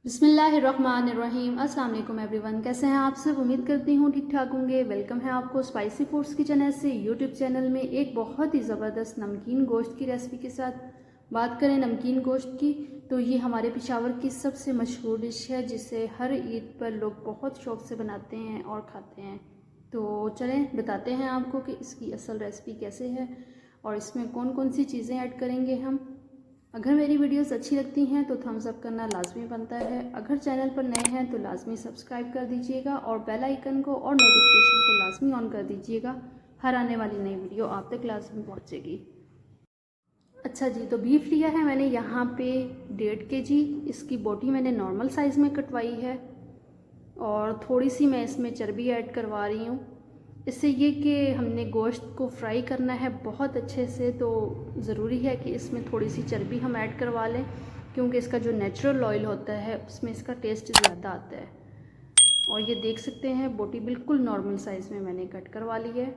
बिस्मिल्लाहिर्रहमानिर्रहीम। अस्सलाम वालेकुम एवरीवन, कैसे हैं आप सब। उम्मीद करती हूँ ठीक ठाक होंगे। वेलकम है आपको स्पाइसी फूड्स किचन ऐसे यूट्यूब चैनल में एक बहुत ही ज़बरदस्त नमकीन गोश्त की रेसिपी के साथ। बात करें नमकीन गोश्त की तो ये हमारे पेशावर की सबसे मशहूर डिश है जिसे हर ईद पर लोग बहुत शौक़ से बनाते हैं और खाते हैं। तो चलें बताते हैं आपको कि इसकी असल रेसिपी कैसे है और इसमें कौन कौन सी चीज़ें ऐड करेंगे हम। अगर मेरी वीडियोस अच्छी लगती हैं तो थम्स अप करना लाजमी बनता है। अगर चैनल पर नए हैं तो लाजमी सब्सक्राइब कर दीजिएगा और बेल आइकन को और नोटिफिकेशन को लाजमी ऑन कर दीजिएगा। हर आने वाली नई वीडियो आप तक लाजमी पहुंचेगी। अच्छा जी, तो बीफ लिया है मैंने यहाँ पे 1.5 kg। इसकी बोटी मैंने नॉर्मल साइज़ में कटवाई है और थोड़ी सी मैं इसमें चर्बी ऐड करवा रही हूँ। इससे ये कि हमने गोश्त को फ्राई करना है बहुत अच्छे से, तो ज़रूरी है कि इसमें थोड़ी सी चर्बी हम ऐड करवा लें क्योंकि इसका जो नेचुरल ऑयल होता है उसमें इसका टेस्ट ज़्यादा आता है। और ये देख सकते हैं बोटी बिल्कुल नॉर्मल साइज़ में मैंने कट करवा ली है।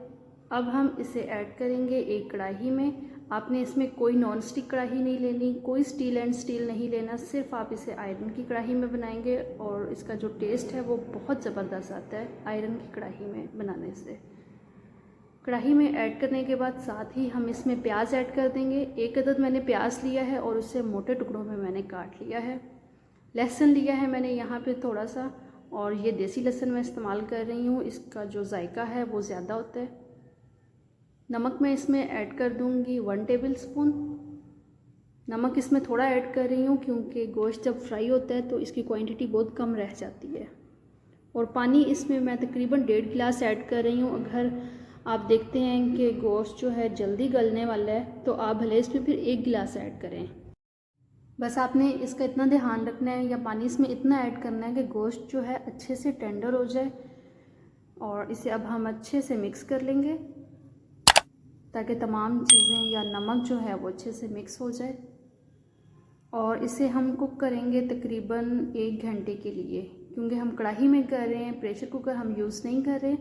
अब हम इसे ऐड करेंगे एक कढ़ाई में। आपने इसमें कोई नॉन स्टिक कढ़ाई नहीं लेनी, कोई स्टील एंड स्टील नहीं लेना, सिर्फ आप इसे आयरन की कढ़ाई में बनाएंगे और इसका जो टेस्ट है वो बहुत ज़बरदस्त आता है आयरन की कढ़ाई में बनाने से। कढ़ाई में ऐड करने के बाद साथ ही हम इसमें प्याज ऐड कर देंगे। 1 अदद मैंने प्याज लिया है और उसे मोटे टुकड़ों में मैंने काट लिया है। लहसुन लिया है मैंने यहाँ पे थोड़ा सा, और ये देसी लहसुन मैं इस्तेमाल कर रही हूँ, इसका जो जायका है वो ज़्यादा होता है। नमक मैं इसमें ऐड कर दूँगी 1 टेबल स्पून। नमक इसमें थोड़ा ऐड कर रही हूँ क्योंकि गोश्त जब फ्राई होता है तो इसकी क्वांटिटी बहुत कम रह जाती है। और पानी इसमें मैं तकरीबन 1.5 गिलास ऐड कर रही हूँ। अगर आप देखते हैं कि गोश्त जो है जल्दी गलने वाला है तो आप भले इसमें फिर 1 गिलास ऐड करें। बस आपने इसका इतना ध्यान रखना है या पानी इसमें इतना ऐड करना है कि गोश्त जो है अच्छे से टेंडर हो जाए। और इसे अब हम अच्छे से मिक्स कर लेंगे ताकि तमाम चीज़ें या नमक जो है वो अच्छे से मिक्स हो जाए। और इसे हम कुक करेंगे तकरीबन 1 घंटे के लिए, क्योंकि हम कढ़ाई में कर रहे हैं, प्रेशर कुकर हम यूज़ नहीं कर रहे,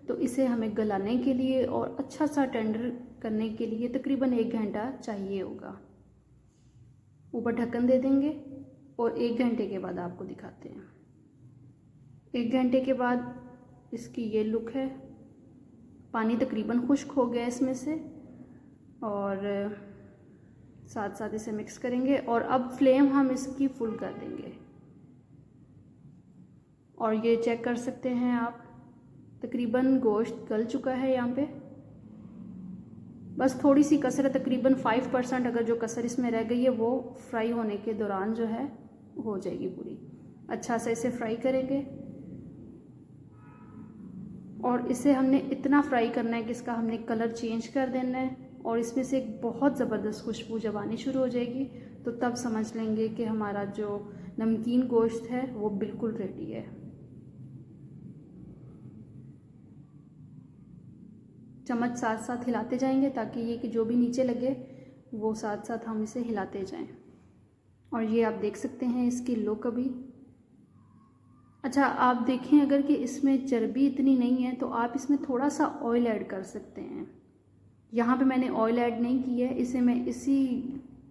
तो इसे हमें गलाने के लिए और अच्छा सा टेंडर करने के लिए तकरीबन 1 घंटा चाहिए होगा। ऊपर ढक्कन दे देंगे और 1 घंटे के बाद आपको दिखाते हैं। 1 घंटे के बाद इसकी ये लुक है। पानी तकरीबन खुश्क हो गया इसमें से, और साथ साथ इसे मिक्स करेंगे। और अब फ्लेम हम इसकी फुल कर देंगे और ये चेक कर सकते हैं आप, तकरीबन गोश्त गल चुका है। यहाँ पे बस थोड़ी सी कसर है, तकरीबन 5%। अगर जो कसर इसमें रह गई है वो फ्राई होने के दौरान जो है हो जाएगी पूरी। अच्छा से इसे फ्राई करेंगे और इसे हमने इतना फ्राई करना है कि इसका हमने कलर चेंज कर देना है। और इसमें से एक बहुत ज़बरदस्त खुशबू जब आनी शुरू हो जाएगी तो तब समझ लेंगे कि हमारा जो नमकीन गोश्त है वो बिल्कुल रेडी है। चम्मच साथ साथ हिलाते जाएंगे ताकि ये कि जो भी नीचे लगे वो साथ साथ हम इसे हिलाते जाएं। और ये आप देख सकते हैं इसकी लुक अभी। अच्छा, आप देखें अगर कि इसमें चर्बी इतनी नहीं है तो आप इसमें थोड़ा सा ऑयल ऐड कर सकते हैं। यहाँ पे मैंने ऑयल ऐड नहीं की है, इसे मैं इसी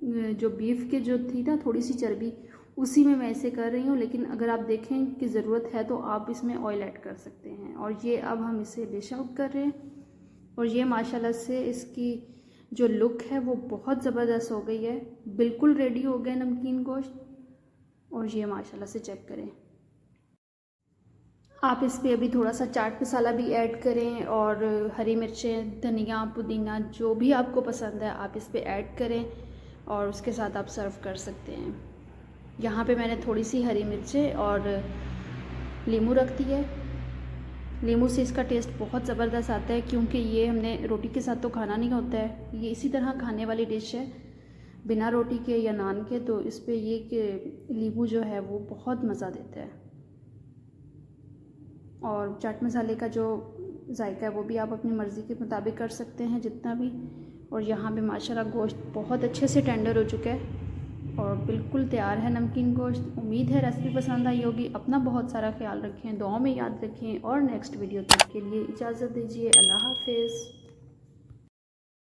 जो बीफ के जो थी ना थोड़ी सी चर्बी, उसी में मैं इसे कर रही हूँ। लेकिन अगर आप देखें कि ज़रूरत है तो आप इसमें ऑयल ऐड कर सकते हैं। और ये अब हम इसे डिश आउट कर रहे हैं और ये माशाल्लाह से इसकी जो लुक है वो बहुत ज़बरदस्त हो गई है। बिल्कुल रेडी हो गया नमकीन गोश्त। और ये माशाल्लाह से चेक करें। आप इस पर अभी थोड़ा सा चाट मसाला भी ऐड करें और हरी मिर्चें, धनिया, पुदीना जो भी आपको पसंद है आप इस पर ऐड करें और उसके साथ आप सर्व कर सकते हैं। यहाँ पे मैंने थोड़ी सी हरी मिर्चें और नींबू रख दी है। नींबू से इसका टेस्ट बहुत ज़बरदस्त आता है क्योंकि ये हमने रोटी के साथ तो खाना नहीं होता है, ये इसी तरह खाने वाली डिश है बिना रोटी के या नान के। तो इस पर ये कि नींबू जो है वो बहुत मज़ा देता है। और चाट मसाले का जो जायका है वो भी आप अपनी मर्ज़ी के मुताबिक कर सकते हैं जितना भी। और यहाँ पे माशाल्लाह गोश्त बहुत अच्छे से टेंडर हो चुका है और बिल्कुल तैयार है नमकीन गोश्त। उम्मीद है रेसिपी पसंद आई होगी। अपना बहुत सारा ख्याल रखें, दुआओं में याद रखें और नेक्स्ट वीडियो तक के लिए इजाज़त दीजिए। अल्लाह हाफ़िज़।